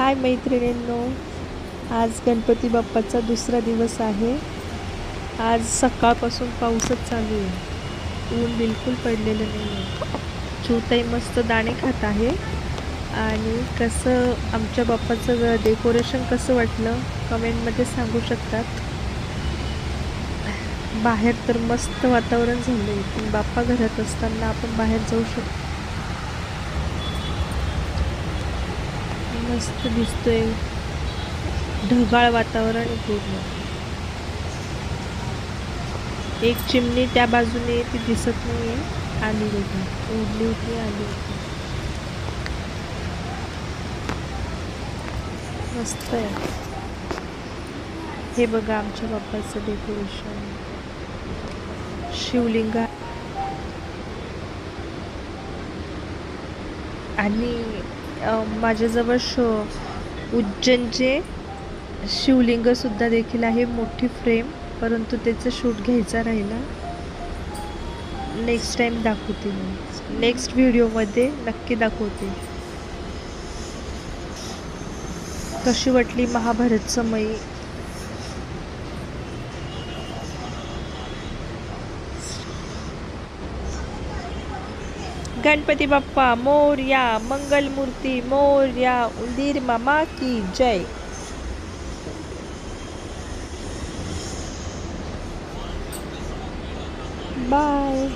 हाय मैत्रिणींनो, आज गणपती बाप्पाचा दुसरा दिवस आहे। आज सकाळपासून पाऊसच चालू आहे, ऊन बिलकुल पडलेलं नाही आहे। चिवताई मस्त दाणे खात आहे। आणि कसं आमच्या बाप्पाचं डेकोरेशन कसं वाटलं कमेंटमध्ये सांगू शकतात। बाहेर तर मस्त वातावरण झालं आहे, पण बाप्पा घरात असताना आपण बाहेर जाऊ शकतो। मस्त दिसतोय, ढगाळ वातावरण आहे पूर्ण। एक चिमणी त्या बाजूने ती दिसत नाहीये, आली बघा, उडली होती आली होती। मस्त आहे। हे बघा आमच्या बाप्पाचं डेकोरेशन, शिवलिंग आणि माझ्याजवळ उज्जैनचे शिवलिंग सुद्धा देखील आहे, मोठी फ्रेम, परंतु त्याचं शूट घ्यायचा राहिला। नेक्स्ट टाइम दाखवते, मी नेक्स्ट व्हिडिओमध्ये नक्की दाखवते। कशी वाटली महाभारत समयी। गणपती बाप्पा मोरया, मंगल मूर्ती मोरया, उंदीर मामा की जय। बाय।